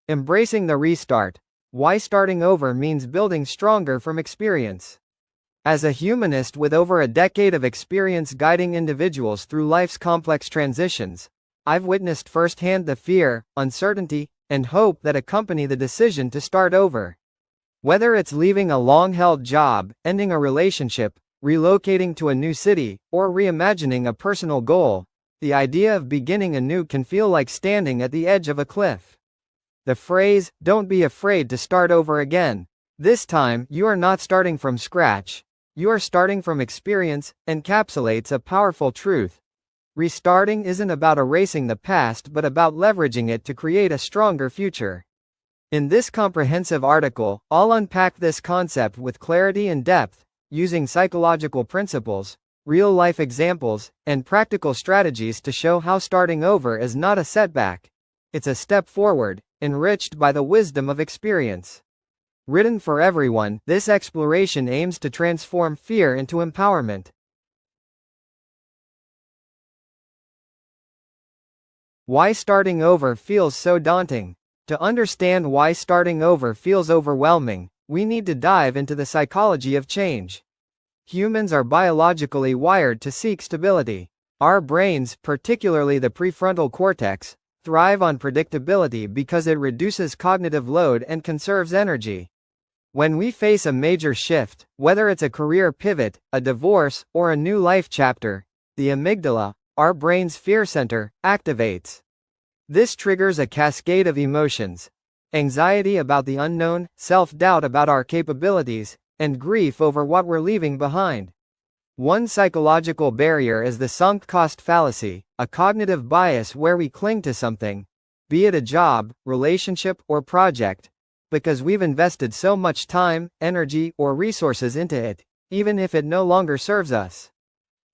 Embracing the restart. Why starting over means building stronger from experience. As a humanist with over a decade of experience guiding individuals through life's complex transitions, I've witnessed firsthand the fear, uncertainty, and hope that accompany the decision to start over. Whether it's leaving a long-held job, ending a relationship, relocating to a new city, or reimagining a personal goal, the idea of beginning anew can feel like standing at the edge of a cliff. The phrase, "Don't be afraid to start over again." This time, you are not starting from scratch. You are starting from experience, encapsulates a powerful truth. Restarting isn't about erasing the past but about leveraging it to create a stronger future. In this comprehensive article, I'll unpack this concept with clarity and depth, using psychological principles, real-life examples, and practical strategies to show how starting over is not a setback. It's a step forward, enriched by the wisdom of experience. Written for everyone, this exploration aims to transform fear into empowerment. Why starting over feels so daunting. To understand why starting over feels overwhelming, we need to dive into the psychology of change. Humans are biologically wired to seek stability. Our brains, particularly the prefrontal cortex, thrive on predictability because it reduces cognitive load and conserves energy. When we face a major shift, whether it's a career pivot, a divorce, or a new life chapter, the amygdala, our brain's fear center, activates. This triggers a cascade of emotions: anxiety about the unknown, self-doubt about our capabilities, and grief over what we're leaving behind. One psychological barrier is the sunk cost fallacy, a cognitive bias where we cling to something, be it a job, relationship, or project, because we've invested so much time, energy, or resources into it, even if it no longer serves us.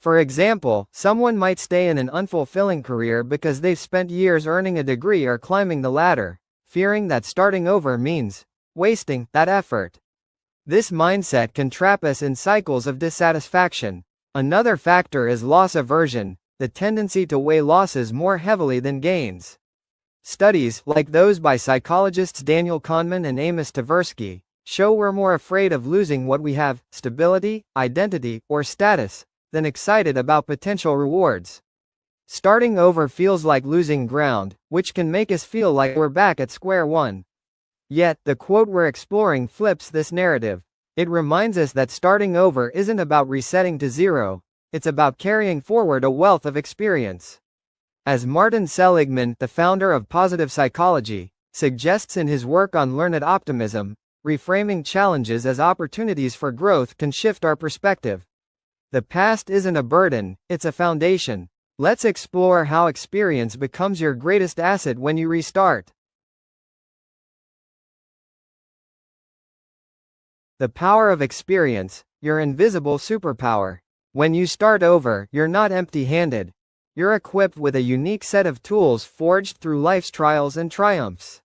For example, someone might stay in an unfulfilling career because they've spent years earning a degree or climbing the ladder, fearing that starting over means wasting that effort. This mindset can trap us in cycles of dissatisfaction. Another factor is loss aversion, the tendency to weigh losses more heavily than gains. Studies, like those by psychologists Daniel Kahneman and Amos Tversky, show we're more afraid of losing what we have, stability, identity, or status, than excited about potential rewards. Starting over feels like losing ground, which can make us feel like we're back at square one. Yet, the quote we're exploring flips this narrative. It reminds us that starting over isn't about resetting to zero, it's about carrying forward a wealth of experience. As Martin Seligman, the founder of positive psychology, suggests in his work on learned optimism, reframing challenges as opportunities for growth can shift our perspective. The past isn't a burden, it's a foundation. Let's explore how experience becomes your greatest asset when you restart. The power of experience, your invisible superpower. When you start over, you're not empty-handed. You're equipped with a unique set of tools forged through life's trials and triumphs.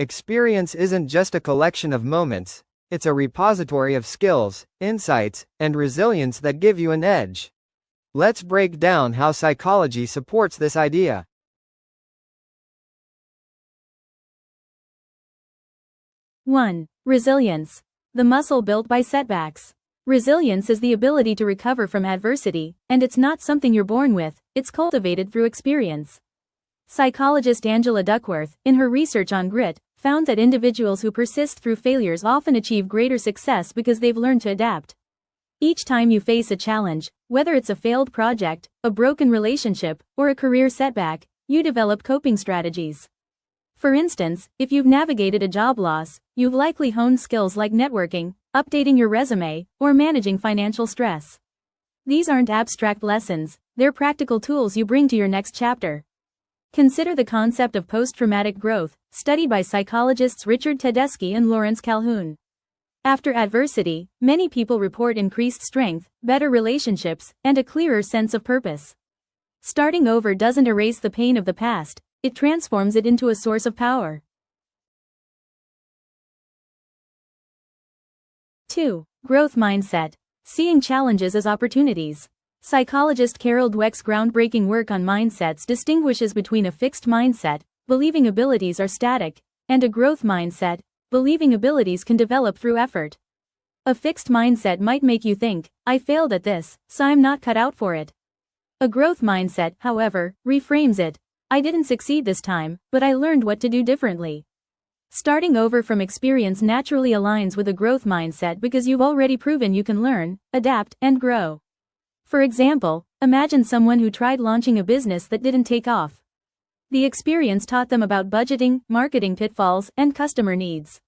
Experience isn't just a collection of moments, it's a repository of skills, insights, and resilience that give you an edge. Let's break down how psychology supports this idea. One, resilience. The muscle built by setbacks. Resilience is the ability to recover from adversity, and it's not something you're born with, it's cultivated through experience. Psychologist Angela Duckworth, in her research on grit, found that individuals who persist through failures often achieve greater success because they've learned to adapt. Each time you face a challenge, whether it's a failed project, a broken relationship, or a career setback, you develop coping strategies. For instance, if you've navigated a job loss, you've likely honed skills like networking, updating your resume, or managing financial stress. These aren't abstract lessons, they're practical tools you bring to your next chapter. Consider the concept of post-traumatic growth, studied by psychologists Richard Tedeschi and Lawrence Calhoun. After adversity, many people report increased strength, better relationships, and a clearer sense of purpose. Starting over doesn't erase the pain of the past, it transforms it into a source of power. 2. Growth mindset. Seeing challenges as opportunities. Psychologist Carol Dweck's groundbreaking work on mindsets distinguishes between a fixed mindset, believing abilities are static, and a growth mindset, believing abilities can develop through effort. A fixed mindset might make you think, I failed at this, so I'm not cut out for it. A growth mindset, however, reframes it. I didn't succeed this time, but I learned what to do differently. Starting over from experience naturally aligns with a growth mindset because you've already proven you can learn, adapt, and grow. For example, imagine someone who tried launching a business that didn't take off. The experience taught them about budgeting, marketing pitfalls, and customer needs.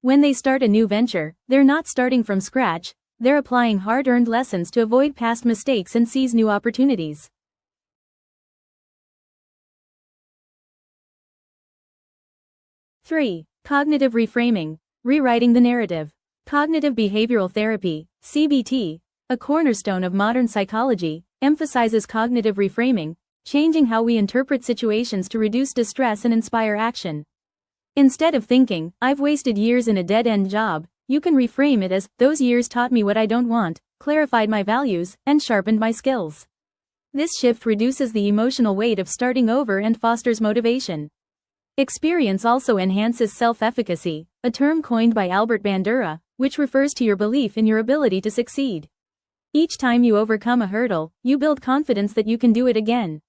When they start a new venture, they're not starting from scratch, they're applying hard-earned lessons to avoid past mistakes and seize new opportunities. 3. Cognitive reframing, rewriting the narrative. Cognitive behavioral therapy, CBT, a cornerstone of modern psychology, emphasizes cognitive reframing, changing how we interpret situations to reduce distress and inspire action. Instead of thinking, I've wasted years in a dead-end job, you can reframe it as, those years taught me what I don't want, clarified my values, and sharpened my skills. This shift reduces the emotional weight of starting over and fosters motivation. Experience also enhances self-efficacy, a term coined by Albert Bandura, which refers to your belief in your ability to succeed. Each time you overcome a hurdle, you build confidence that you can do it again.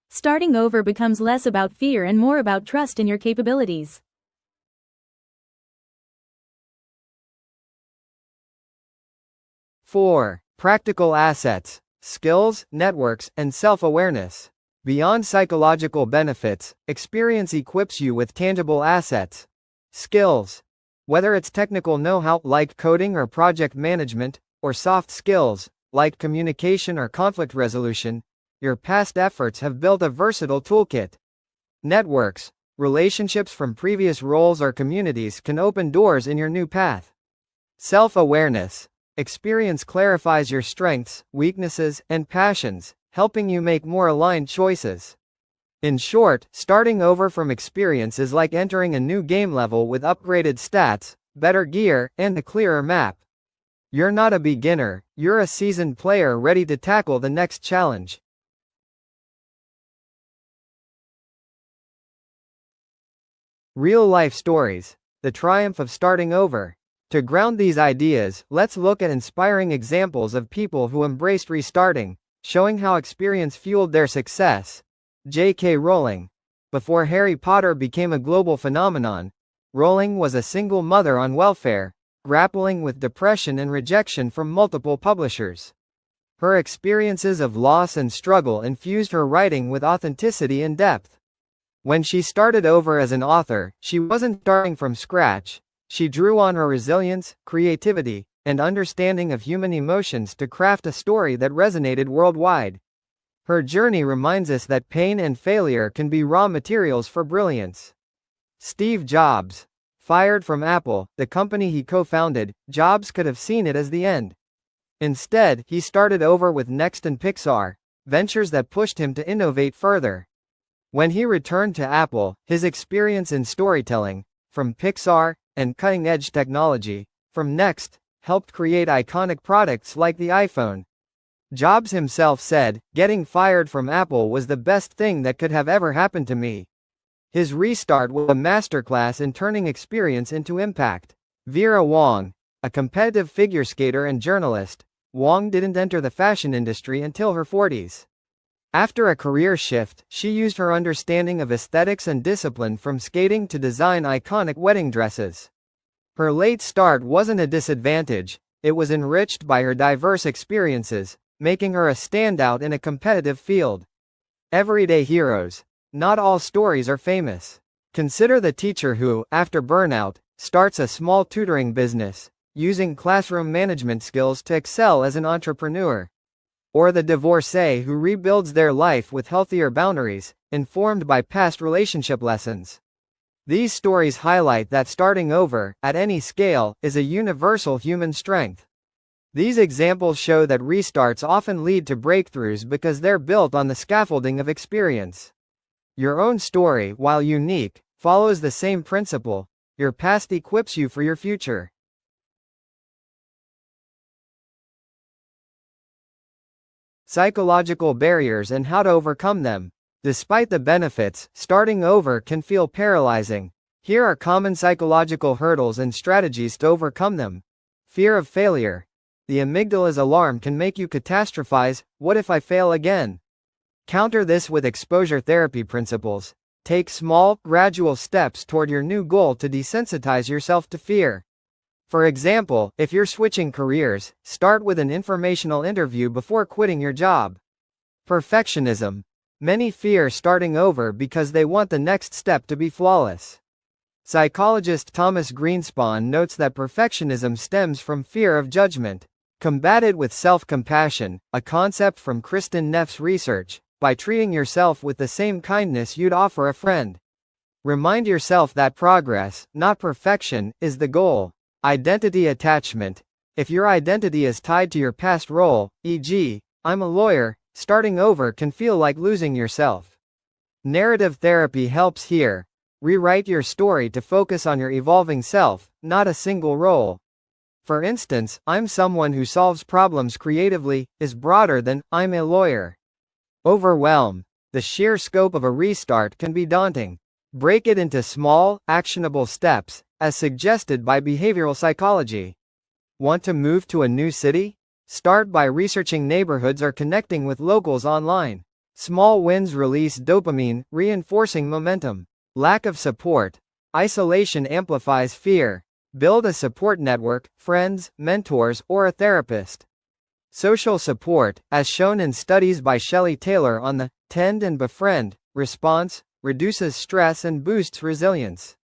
Starting over becomes less about fear and more about trust in your capabilities. Four. Practical assets, skills, networks, and self-awareness. Beyond psychological benefits, experience equips you with tangible assets. Skills. Whether it's technical know-how like coding or project management, or soft skills like communication or conflict resolution, your past efforts have built a versatile toolkit. Networks. Relationships from previous roles or communities can open doors in your new path. Self-awareness. Experience clarifies your strengths, weaknesses, and passions, helping you make more aligned choices. In short, starting over from experience is like entering a new game level with upgraded stats, better gear, and a clearer map. You're not a beginner, you're a seasoned player ready to tackle the next challenge. Real-life stories. The triumph of starting over. To ground these ideas, let's look at inspiring examples of people who embraced restarting, showing how experience fueled their success. J.K. Rowling. Before Harry Potter became a global phenomenon, Rowling was a single mother on welfare, grappling with depression and rejection from multiple publishers. Her experiences of loss and struggle infused her writing with authenticity and depth. When she started over as an author, she wasn't starting from scratch. She drew on her resilience, creativity, and understanding of human emotions to craft a story that resonated worldwide. Her journey reminds us that pain and failure can be raw materials for brilliance. Steve Jobs. Fired from Apple, the company he co-founded, Jobs could have seen it as the end. Instead, he started over with Next and Pixar, ventures that pushed him to innovate further. When he returned to Apple, his experience in storytelling, from Pixar, and cutting-edge technology, from Next, helped create iconic products like the iPhone. Jobs himself said, "Getting fired from Apple was the best thing that could have ever happened to me." His restart was a masterclass in turning experience into impact. Vera Wang. A competitive figure skater and journalist, Wang didn't enter the fashion industry until her 40s. After a career shift, she used her understanding of aesthetics and discipline from skating to design iconic wedding dresses. Her late start wasn't a disadvantage, it was enriched by her diverse experiences, making her a standout in a competitive field. Everyday heroes. Not all stories are famous. Consider the teacher who, after burnout, starts a small tutoring business, using classroom management skills to excel as an entrepreneur. Or the divorcee who rebuilds their life with healthier boundaries, informed by past relationship lessons. These stories highlight that starting over, at any scale, is a universal human strength. These examples show that restarts often lead to breakthroughs because they're built on the scaffolding of experience. Your own story, while unique, follows the same principle. Your past equips you for your future. Psychological barriers and how to overcome them. Despite the benefits, starting over can feel paralyzing. Here are common psychological hurdles and strategies to overcome them. Fear of failure. The amygdala's alarm can make you catastrophize. What if I fail again? Counter this with exposure therapy principles. Take small, gradual steps toward your new goal to desensitize yourself to fear. For example, if you're switching careers, start with an informational interview before quitting your job. Perfectionism. Many fear starting over because they want the next step to be flawless. Psychologist Thomas Greenspan notes that perfectionism stems from fear of judgment. Combat it with self-compassion, a concept from Kristin Neff's research, by treating yourself with the same kindness you'd offer a friend. Remind yourself that progress, not perfection, is the goal. Identity attachment. If your identity is tied to your past role, e.g., I'm a lawyer, starting over can feel like losing yourself. Narrative therapy helps here. Rewrite your story to focus on your evolving self, not a single role. For instance, I'm someone who solves problems creatively, is broader than, I'm a lawyer. Overwhelm. The sheer scope of a restart can be daunting. Break it into small, actionable steps, as suggested by behavioral psychology. Want to move to a new city? Start by researching neighborhoods or connecting with locals online. Small wins release dopamine, reinforcing momentum. Lack of support. Isolation amplifies fear. Build a support network, friends, mentors, or a therapist. Social support, as shown in studies by Shelley Taylor on the Tend and Befriend response, reduces stress and boosts resilience.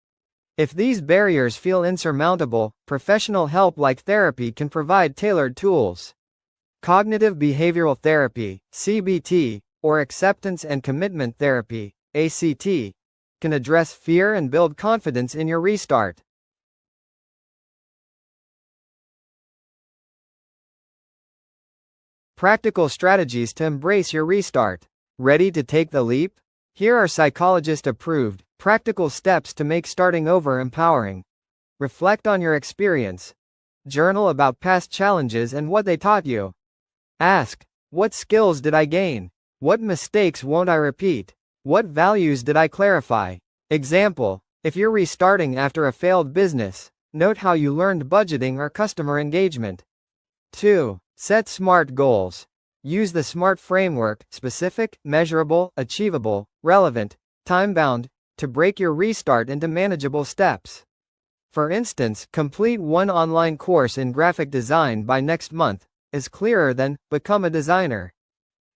If these barriers feel insurmountable, professional help like therapy can provide tailored tools. Cognitive behavioral therapy, CBT, or acceptance and commitment therapy, ACT, can address fear and build confidence in your restart. Practical strategies to embrace your restart. Ready to take the leap? Here are psychologist-approved, practical steps to make starting over empowering. Reflect on your experience. Journal about past challenges and what they taught you. Ask, what skills did I gain? What mistakes won't I repeat? What values did I clarify? Example, if you're restarting after a failed business, note how you learned budgeting or customer engagement. 2. Set SMART goals. Use the SMART framework, specific, measurable, achievable, relevant, time-bound, to break your restart into manageable steps. For instance, complete one online course in graphic design by next month is clearer than become a designer.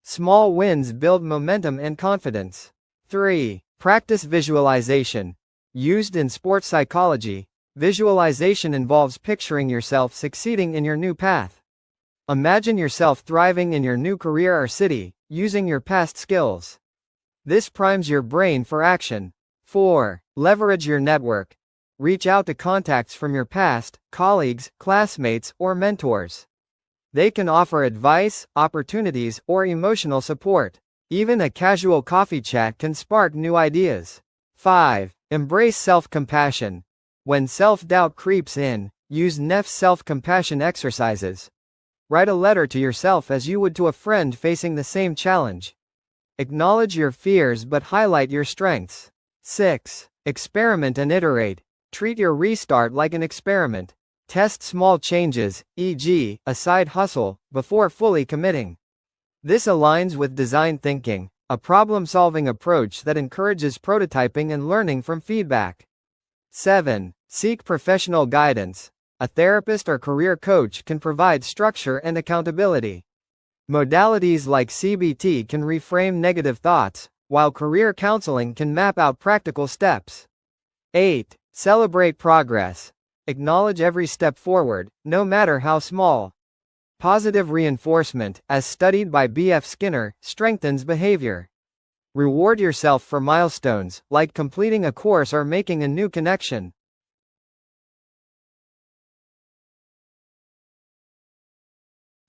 Small wins build momentum and confidence. 3. Practice visualization. Used in sports psychology, visualization involves picturing yourself succeeding in your new path. Imagine yourself thriving in your new career or city, using your past skills. This primes your brain for action. 4. Leverage your network. Reach out to contacts from your past, colleagues, classmates, or mentors. They can offer advice, opportunities, or emotional support. Even a casual coffee chat can spark new ideas. 5. Embrace self-compassion. When self-doubt creeps in, use Neff's self-compassion exercises. Write a letter to yourself as you would to a friend facing the same challenge. Acknowledge your fears but highlight your strengths. 6. Experiment and iterate. Treat your restart like an experiment. Test small changes, e.g., a side hustle, before fully committing. This aligns with design thinking, a problem-solving approach that encourages prototyping and learning from feedback. 7. Seek professional guidance. A therapist or career coach can provide structure and accountability. Modalities like CBT can reframe negative thoughts, while career counseling can map out practical steps. 8. Celebrate progress. Acknowledge every step forward, no matter how small. Positive reinforcement, as studied by B.F. Skinner, strengthens behavior. Reward yourself for milestones, like completing a course or making a new connection.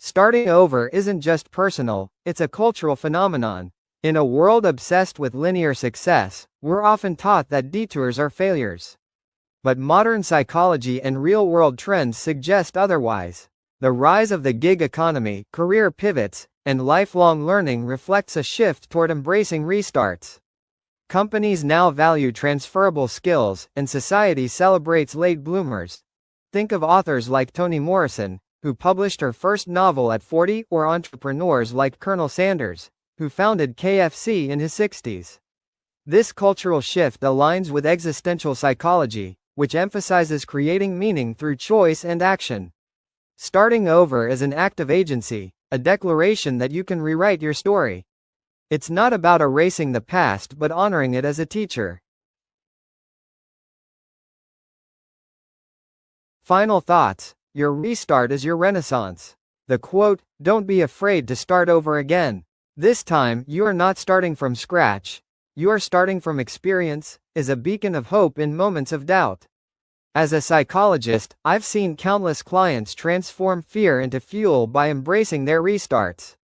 Starting over isn't just personal, it's a cultural phenomenon. In a world obsessed with linear success, we're often taught that detours are failures. But modern psychology and real-world trends suggest otherwise. The rise of the gig economy, career pivots, and lifelong learning reflects a shift toward embracing restarts. Companies now value transferable skills, and society celebrates late bloomers. Think of authors like Toni Morrison, who published her first novel at 40, or entrepreneurs like Colonel Sanders, who founded KFC in his 60s. This cultural shift aligns with existential psychology, which emphasizes creating meaning through choice and action. Starting over is an act of agency, a declaration that you can rewrite your story. It's not about erasing the past but honoring it as a teacher. Final thoughts. Your restart is your renaissance. The quote, "Don't be afraid to start over again. This time, you are not starting from scratch. You are starting from experience," is a beacon of hope in moments of doubt. As a psychologist, I've seen countless clients transform fear into fuel by embracing their restarts.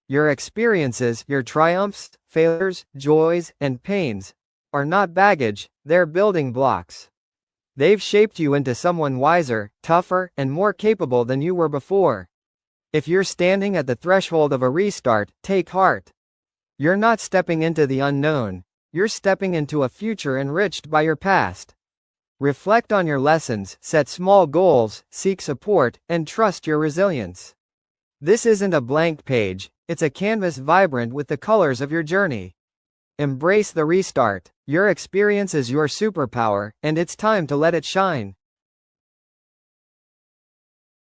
Your experiences, your triumphs, failures, joys, and pains, are not baggage, they're building blocks. They've shaped you into someone wiser, tougher, and more capable than you were before. If you're standing at the threshold of a restart, take heart. You're not stepping into the unknown, you're stepping into a future enriched by your past. Reflect on your lessons, set small goals, seek support, and trust your resilience. This isn't a blank page, it's a canvas vibrant with the colors of your journey. Embrace the restart. Your experience is your superpower, and it's time to let it shine.